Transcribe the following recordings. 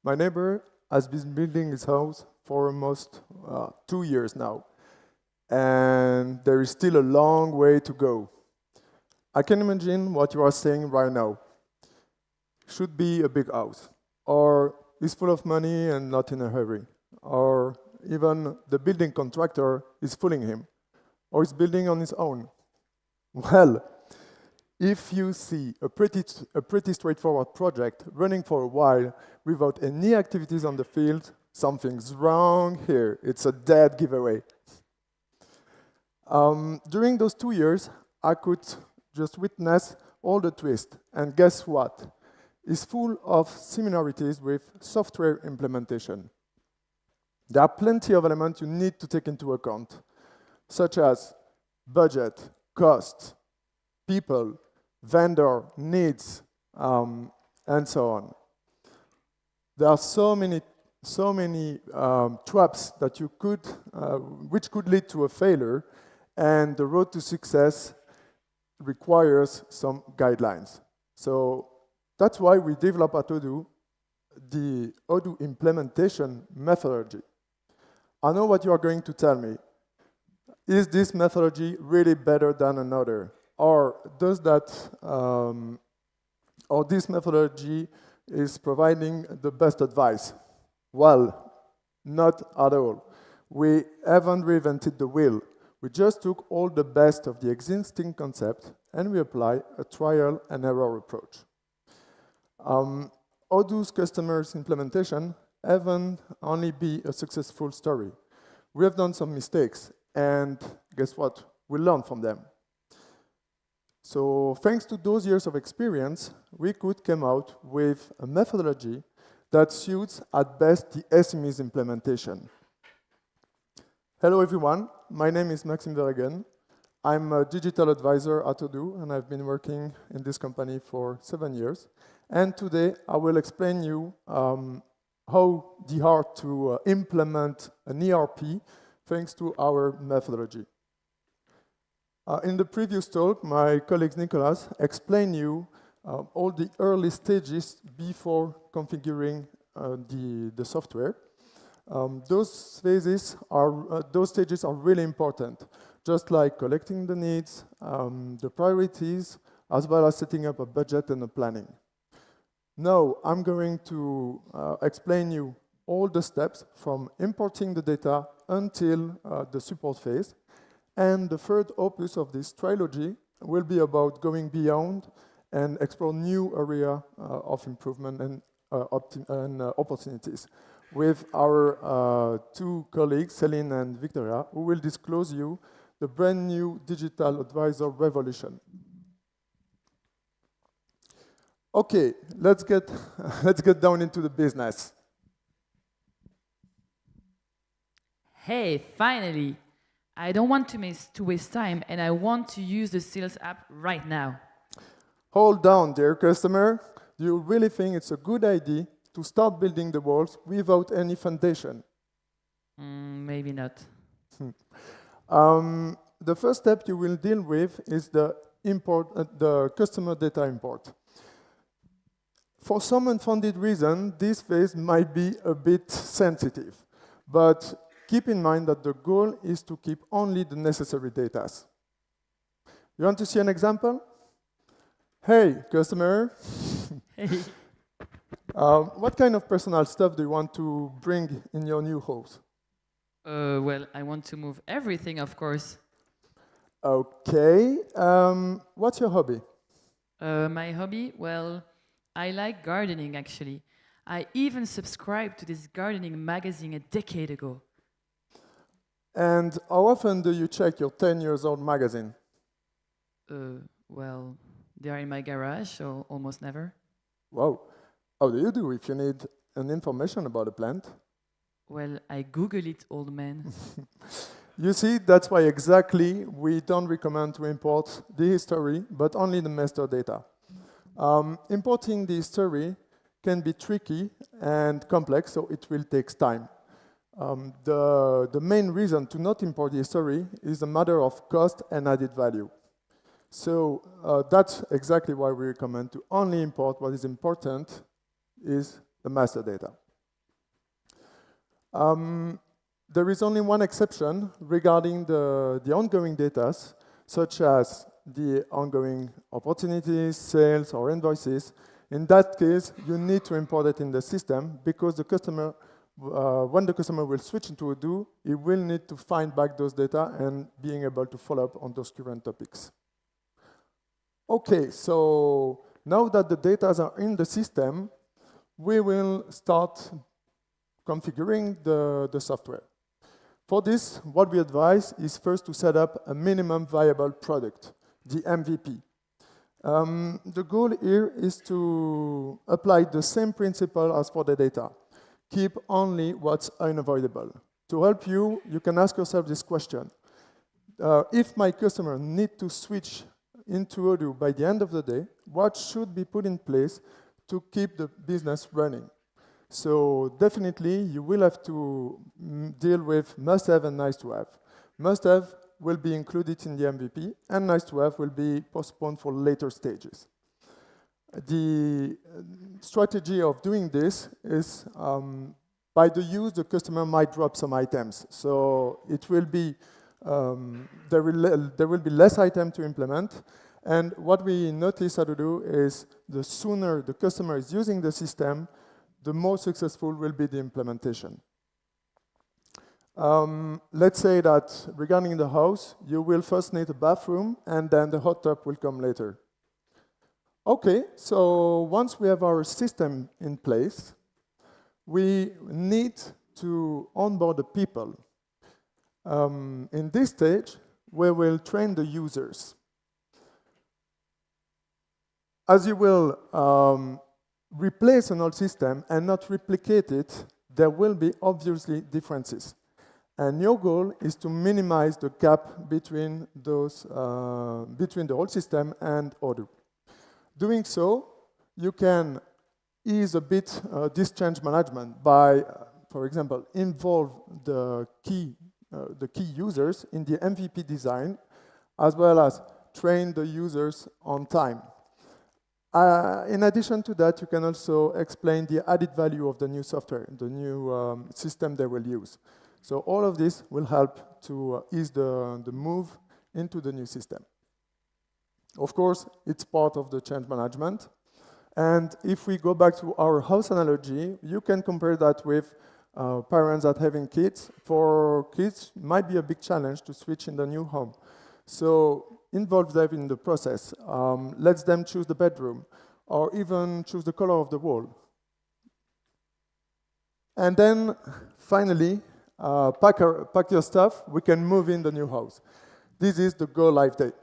My neighbor has been building his house for almost 2 years now, and there is still a long way to go. I can imagine what you are saying right now. Should be a big house, or is full of money and not in a hurry, or even the building contractor is fooling him, or is building on his own. Well, if you see a pretty straightforward project running for a while without any activities on the field, something's wrong here. It's a dead giveaway. During those 2 years, I could just witness all the twists. And guess what? It's full of similarities with software implementation. There are plenty of elements you need to take into account, such as budget, cost, people, vendor needs, and so on. There are so many traps that which could lead to a failure, and the road to success requires some guidelines. So that's why we develop at Odoo the Odoo implementation methodology. I know what you are going to tell me. Is this methodology really better than another? Or does that, or this methodology is providing the best advice? Well, not at all. We haven't reinvented the wheel. We just took all the best of the existing concept and we apply a trial and error approach. Odoo's customers' implementation haven't only be a successful story. We have done some mistakes, and guess what? We learned from them. So thanks to those years of experience, we could come out with a methodology that suits at best the SME's implementation. Hello everyone, my name is Maxime Verhaegen. I'm a digital advisor at Odoo, and I've been working in this company for 7 years. And today I will explain you how the hard to implement an ERP thanks to our methodology. In the previous talk, my colleague Nicolas explained you all the early stages before configuring the software. Those stages are really important, just like collecting the needs, the priorities, as well as setting up a budget and a planning. Now, I'm going to explain you all the steps from importing the data until the support phase. And the third opus of this trilogy will be about going beyond and explore new area of improvement and opportunities with our two colleagues, Celine and Victoria, who will disclose you the brand new digital advisor revolution. Okay, let's get down into the business. Hey, finally! I don't want to waste time, and I want to use the sales app right now. Hold on, dear customer. Do you really think it's a good idea to start building the walls without any foundation? Maybe not. The first step you will deal with is the customer data import. For some unfounded reason, this phase might be a bit sensitive, but keep in mind that the goal is to keep only the necessary data. You want to see an example? Hey, customer. Hey. What kind of personal stuff do you want to bring in your new house? Well, I want to move everything, of course. Okay. What's your hobby? My hobby? Well, I like gardening, actually. I even subscribed to this gardening magazine a decade ago. And how often do you check your 10 years old magazine? Well, they are in my garage, so almost never. Wow. How do you do if you need an information about a plant? Well, I Google it, old man. You see, that's why exactly we don't recommend to import the history, but only the master data. Importing the history can be tricky and complex, so it will take time. The main reason to not import the history is a matter of cost and added value. So that's exactly why we recommend to only import what is important is the master data. There is only one exception regarding the ongoing data, such as the ongoing opportunities, sales, or invoices. In that case, you need to import it in the system because the customer, when the customer will switch into Odoo, he will need to find back those data and being able to follow up on those current topics. Okay, so now that the data are in the system, we will start configuring the software. For this, what we advise is first to set up a minimum viable product, the MVP. The goal here is to apply the same principle as for the data. Keep only what's unavoidable. To help you, you can ask yourself this question. If my customer needs to switch into Odoo by the end of the day, what should be put in place to keep the business running? So definitely, you will have to deal with must-have and nice-to-have. Must-have will be included in the MVP, and nice-to-have will be postponed for later stages. The strategy of doing this is by the use, the customer might drop some items. So it will be there will be less items to implement. And what we notice at Odoo is the sooner the customer is using the system, the more successful will be the implementation. Let's say that regarding the house, you will first need a bathroom, and then the hot tub will come later. Okay, so once we have our system in place, we need to onboard the people. In this stage, we will train the users. As you will replace an old system and not replicate it, there will be obviously differences. And your goal is to minimize the gap between those, between the old system and Odoo. Doing so, you can ease a bit this change management by, for example, involve the key users in the MVP design, as well as train the users on time. In addition to that, you can also explain the added value of the new software, the new system they will use. So all of this will help to ease the move into the new system. Of course, it's part of the change management. And if we go back to our house analogy, you can compare that with parents that having kids. For kids, it might be a big challenge to switch in the new home. So involve them in the process. Let them choose the bedroom, or even choose the color of the wall. And then, finally, pack your stuff. We can move in the new house. This is the go-live date.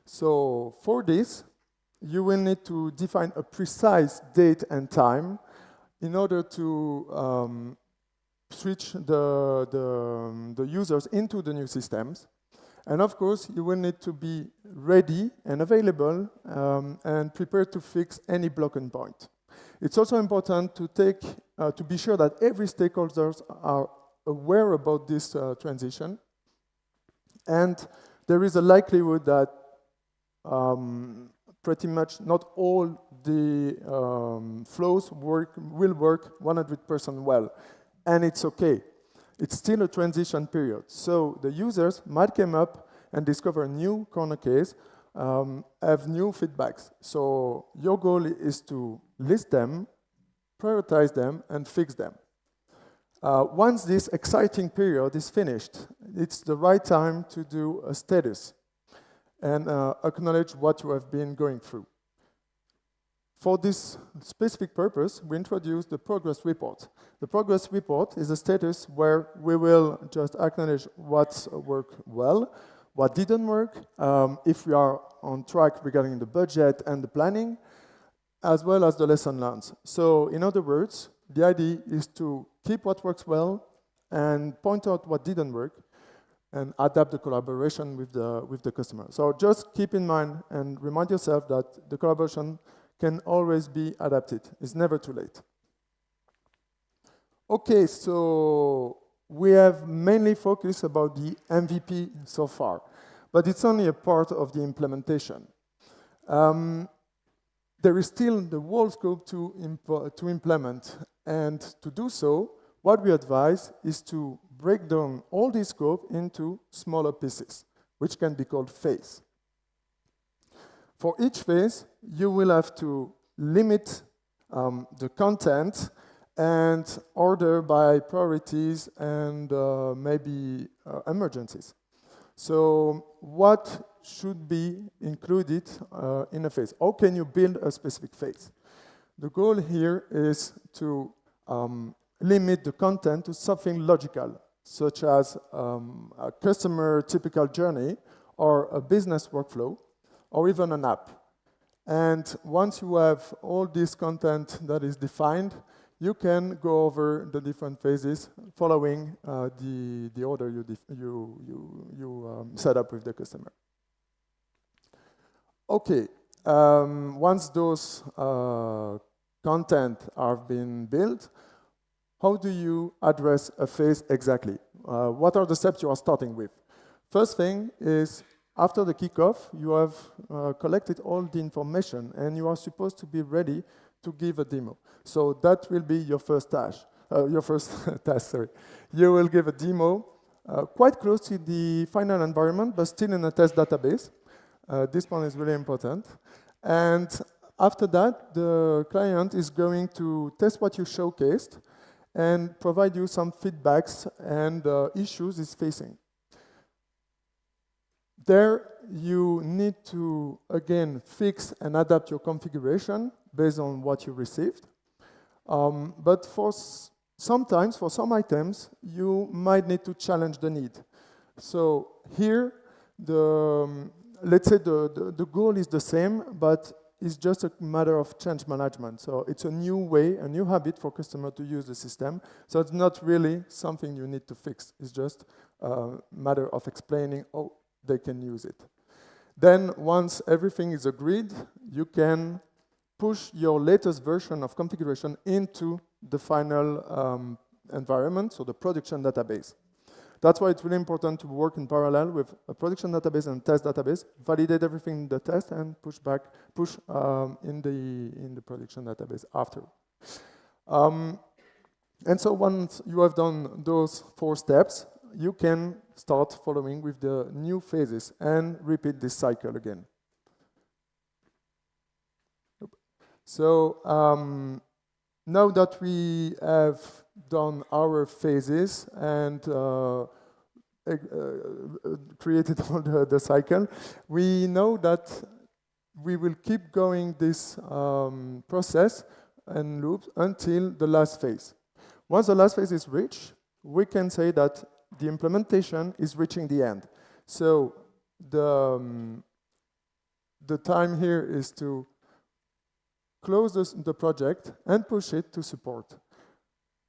So for this, you will need to define a precise date and time in order to switch the users into the new systems. And of course, you will need to be ready and available and prepared to fix any blocking point. It's also important to be sure that every stakeholders are aware about this transition. And there is a likelihood that pretty much not all the flows will work 100% well. And it's okay. It's still a transition period. So the users might come up and discover new corner case, have new feedbacks. So your goal is to list them, prioritize them, and fix them. Once this exciting period is finished, it's the right time to do a status and acknowledge what you have been going through. For this specific purpose, we introduced the progress report. The progress report is a status where we will just acknowledge what's worked well, what didn't work, if we are on track regarding the budget and the planning, as well as the lesson learned. So in other words, the idea is to keep what works well and point out what didn't work and adapt the collaboration with the customer. So just keep in mind and remind yourself that the collaboration can always be adapted. It's never too late. Okay, so we have mainly focused about the MVP so far, but it's only a part of the implementation. There is still the whole scope to implement, and to do so, what we advise is to break down all this scope into smaller pieces, which can be called phase. For each phase, you will have to limit the content and order by priorities and maybe emergencies. So what should be included in a phase? How can you build a specific phase? The goal here is to limit the content to something logical, such as a customer typical journey or a business workflow, or even an app. And once you have all this content that is defined, you can go over the different phases following the order you set up with the customer. Okay, once those content have been built, how do you address a phase exactly? What are the steps you are starting with? First thing is, after the kickoff, you have collected all the information and you are supposed to be ready to give a demo. So that will be your first task. You will give a demo quite close to the final environment, but still in a test database. This one is really important. And after that, the client is going to test what you showcased and provide you some feedbacks and issues it's facing. There, you need to, again, fix and adapt your configuration based on what you received. But sometimes, for some items, you might need to challenge the need. So here, let's say the goal is the same, but it's just a matter of change management. So it's a new way, a new habit for customer to use the system. So it's not really something you need to fix. It's just a matter of explaining, oh, they can use it. Then once everything is agreed, you can push your latest version of configuration into the final environment, so the production database. That's why it's really important to work in parallel with a production database and test database, validate everything in the test, and push in the production database after. And so once you have done those 4 steps, you can start following with the new phases and repeat this cycle again. So now that we have done our phases and created all the cycle, we know that we will keep going this process and loop until the last phase. Once the last phase is reached, we can say that the implementation is reaching the end. So the time here is to close the project and push it to support.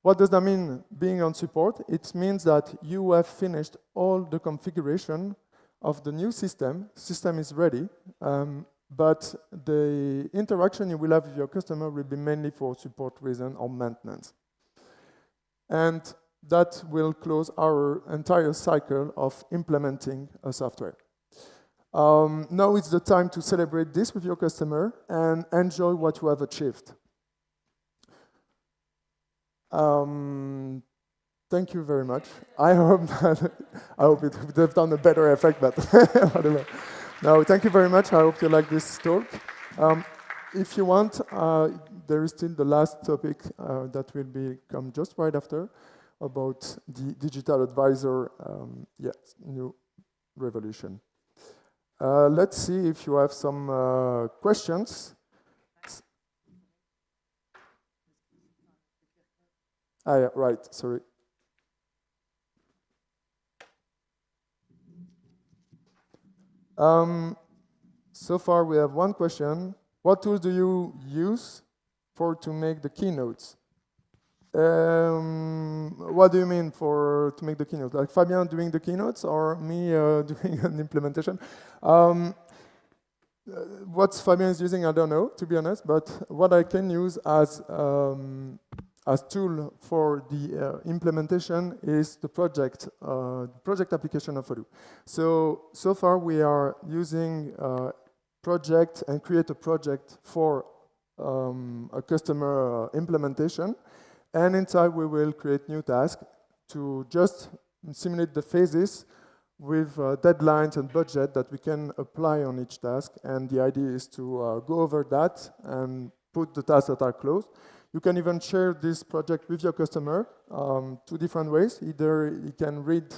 What does that mean, being on support? It means that you have finished all the configuration of the new system. System is ready, but the interaction you will have with your customer will be mainly for support reason or maintenance. And that will close our entire cycle of implementing a software. Now it's the time to celebrate this with your customer and enjoy what you have achieved. Thank you very much. I hope it would have done a better effect, but whatever. No, thank you very much. I hope you like this talk. If you want, there is still the last topic that will come just right after, about the digital advisor, new revolution. Let's see if you have some questions. Yeah, right, sorry. So far we have one question. What tools do you use to make the keynotes? What do you mean to make the keynotes? Like Fabien doing the keynotes or me doing an implementation? What Fabien is using, I don't know, to be honest, but what I can use as tool for the implementation is the project application of Odoo. So far we are using project and create a project for a customer implementation. And inside, we will create new tasks to just simulate the phases with deadlines and budget that we can apply on each task. And the idea is to go over that and put the tasks that are closed. You can even share this project with your customer two different ways. Either he can read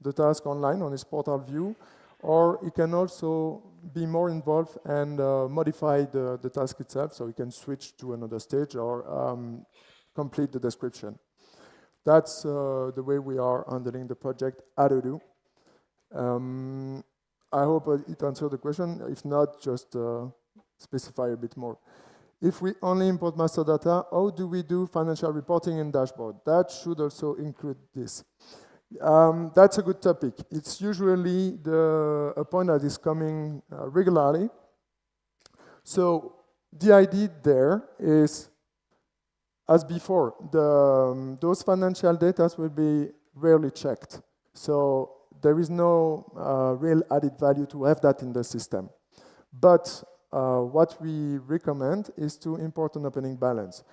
the task online on his portal view, or he can also be more involved and modify the task itself, so he can switch to another stage or complete the description. That's the way we are handling the project at Odoo. I hope it answered the question. If not, just specify a bit more. If we only import master data, how do we do financial reporting and dashboard? That should also include this. That's a good topic. It's usually a point that is coming regularly. So the idea there is, as before, those financial data will be rarely checked. So there is no real added value to have that in the system. But what we recommend is to import an opening balance.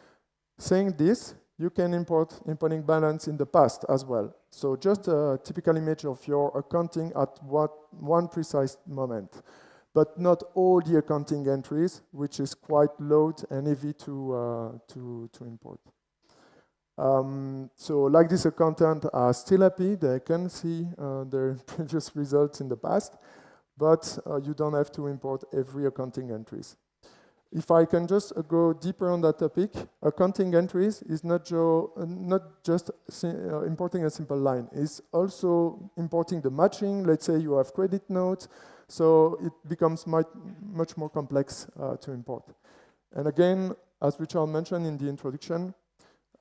Saying this, you can import opening balance in the past as well. So just a typical image of your accounting at one precise moment, but not all the accounting entries, which is quite load and heavy to import. So like this accountant are still happy, they can see their previous results in the past, but you don't have to import every accounting entries. If I can just go deeper on that topic, accounting entries is not just importing a simple line. It's also importing the matching. Let's say you have credit notes, so it becomes much more complex to import. And again, as Richard mentioned in the introduction,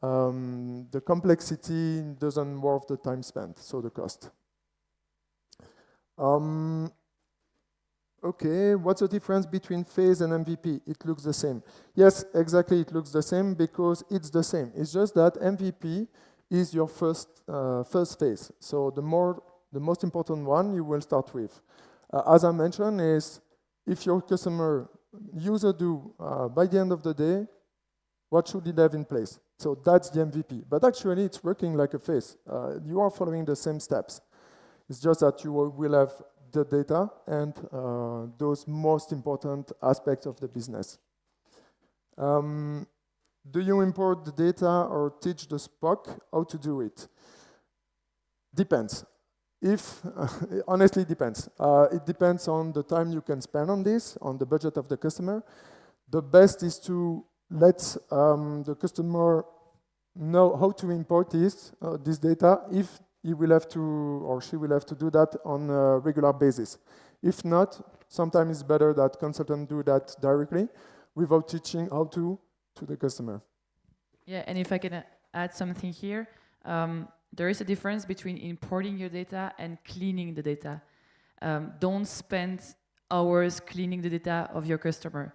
the complexity doesn't worth the time spent, so the cost. Okay, what's the difference between phase and MVP? It looks the same. Yes, exactly, it looks the same because it's the same. It's just that MVP is your first phase. So the most important one you will start with. As I mentioned, is if your customer uses Odoo by the end of the day, what should it have in place? So that's the MVP. But actually, it's working like a phase. You are following the same steps. It's just that you will have the data and those most important aspects of the business. Do you import the data or teach the Spock how to do it? Depends. Honestly, it depends. It depends on the time you can spend on this, on the budget of the customer. The best is to let the customer know how to import this data if he will have to, or she will have to do that on a regular basis. If not, sometimes it's better that consultants do that directly without teaching how to the customer. Yeah, and if I can add something here, there is a difference between importing your data and cleaning the data. Don't spend hours cleaning the data of your customer.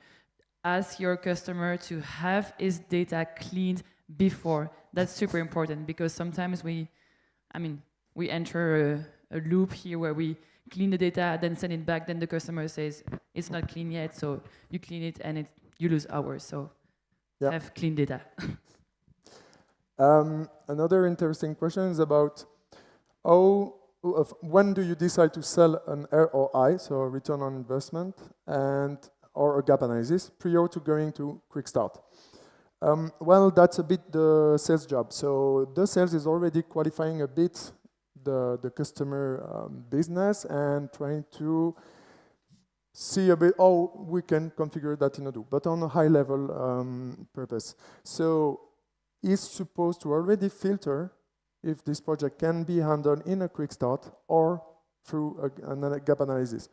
Ask your customer to have his data cleaned before. That's super important because sometimes we enter a loop here where we clean the data, then send it back, then the customer says, it's not clean yet, so you clean it and you lose hours. So have clean data. Another interesting question is about when do you decide to sell an ROI, so return on investment, or a gap analysis prior to going to quick start? Well, that's a bit the sales job. So the sales is already qualifying a bit the customer business and trying to see a bit how we can configure that in Odoo, but on a high level purpose. So it's supposed to already filter if this project can be handled in a quick start or through a gap analysis.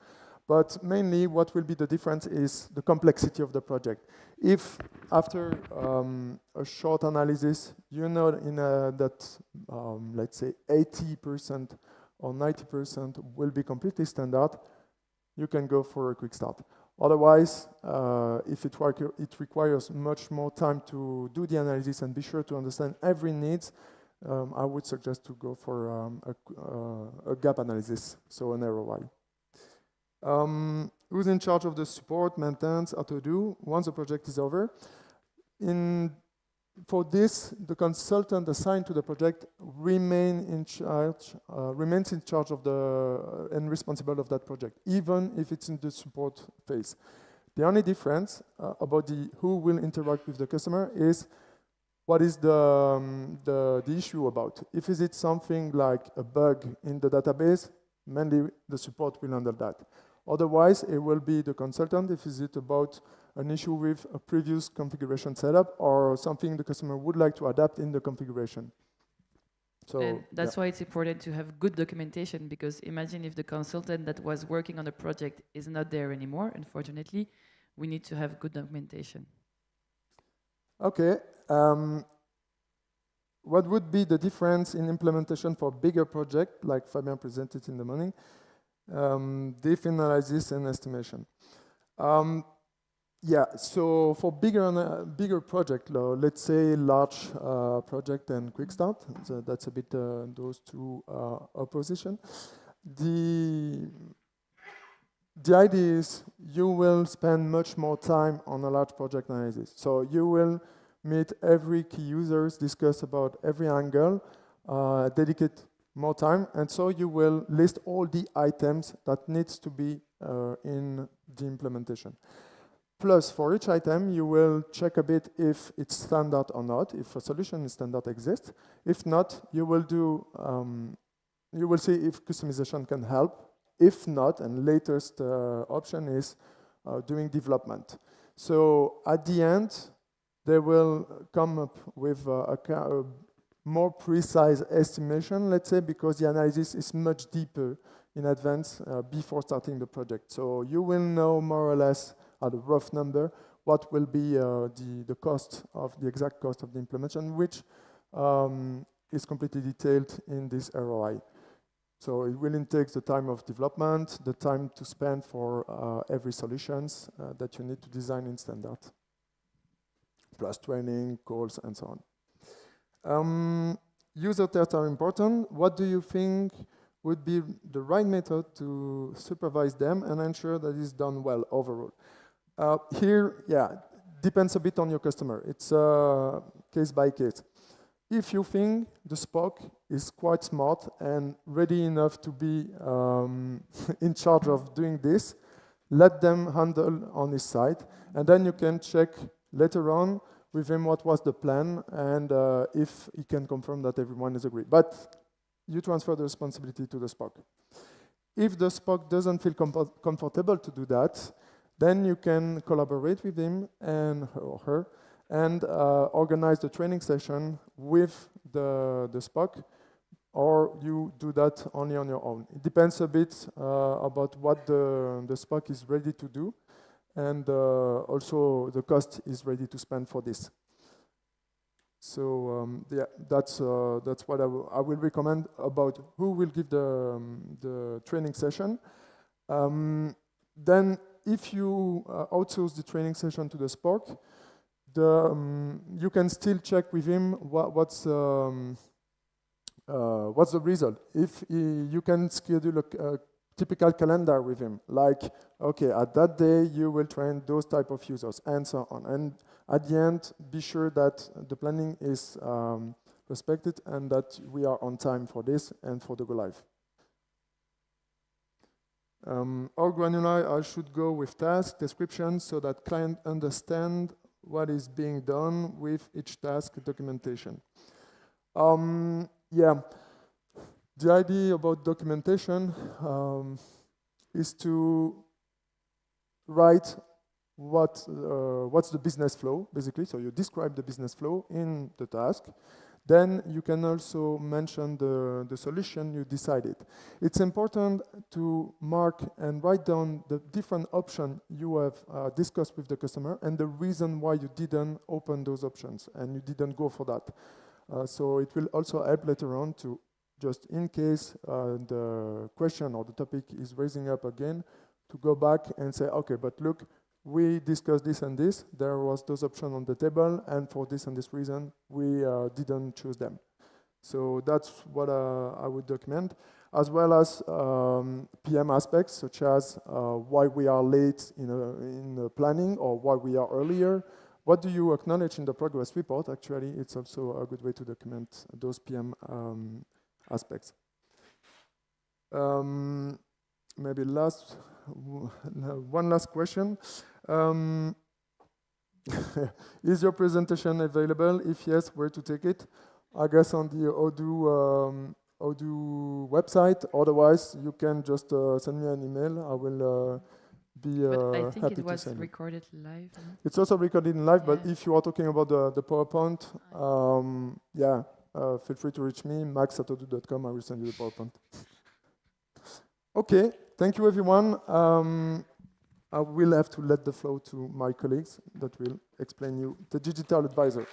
But mainly what will be the difference is the complexity of the project. If after a short analysis, you know that let's say 80% or 90% will be completely standard, you can go for a quick start. Otherwise, if it requires much more time to do the analysis and be sure to understand every needs, I would suggest to go for a gap analysis, so an ROI. Who's in charge of the support, maintenance at Odoo once the project is over? In for this, the consultant assigned to the project remains in charge of the and responsible of that project, even if it's in the support phase. The only difference about who will interact with the customer is what is the issue about. If is it something like a bug in the database, mainly the support will handle that. Otherwise, it will be the consultant if is it about an issue with a previous configuration setup or something the customer would like to adapt in the configuration. So and that's why it's important to have good documentation, because imagine if the consultant that was working on the project is not there anymore, unfortunately, we need to have good documentation. Okay. What would be the difference in implementation for bigger project, like Fabien presented in the morning? Diff analysis and estimation. Yeah, so for bigger project, let's say large project and quick start, so that's a bit those two opposition. The idea is you will spend much more time on a large project analysis. So you will meet every key users, discuss about every angle, dedicate more time, and so you will list all the items that needs to be in the implementation. Plus, for each item, you will check a bit if it's standard or not, if a solution is standard exists. If not, you will do, you will see if customization can help. If not, and latest option is doing development. So at the end, they will come up with a more precise estimation, let's say, because the analysis is much deeper in advance before starting the project. So you will know more or less at a rough number what will be the cost of the exact cost of the implementation, which is completely detailed in this ROI. So it will intake the time of development, the time to spend for every solutions that you need to design in standard, plus training, calls, and so on. User tests are important. What do you think would be the right method to supervise them and ensure that it's done well overall? Here, yeah, depends a bit on your customer. It's case by case. If you think the Spock is quite smart and ready enough to be in charge of doing this, let them handle on his side, and then you can check later on with him what was the plan and if he can confirm that everyone is agreed. But you transfer the responsibility to the Spock. If the Spock doesn't feel comfortable to do that, then you can collaborate with him and or her and organize the training session with the Spock, or you do that only on your own. It depends a bit about what the Spock is ready to do, and also the cost is ready to spend for this. So yeah, that's what I will recommend about who will give the training session. Then if you outsource the training session to the Spock, you can still check with him what's the result. If you can schedule a typical calendar with him, like, okay, at that day you will train those type of users, and so on. And at the end, be sure that the planning is respected and that we are on time for this and for the go live. How granular I should go with task descriptions so that client understand what is being done with each task documentation. Yeah, the idea about documentation is to write what's the business flow, basically. So you describe the business flow in the task. Then you can also mention the solution you decided. It's important to mark and write down the different options you have discussed with the customer and the reason why you didn't open those options and you didn't go for that. So it will also help later on to just in case the question or the topic is raising up again, to go back and say, okay, but look, we discussed this and this, there was those options on the table, and for this and this reason, we didn't choose them. So that's what I would document, as well as PM aspects, such as why we are late in the planning, or why we are earlier, what do you acknowledge in the progress report? Actually, it's also a good way to document those PM aspects. Maybe one last question. Is your presentation available? If yes, where to take it? I guess on the Odoo website. Otherwise, you can just send me an email. I will be But I happy think it to was send it. recorded live. No? It's also recorded in live, but Yeah. if you are talking about the PowerPoint, feel free to reach me, max@odoo.com. I will send you the PowerPoint. Okay, thank you everyone. I will have to let the floor to my colleagues that will explain you the digital advisor.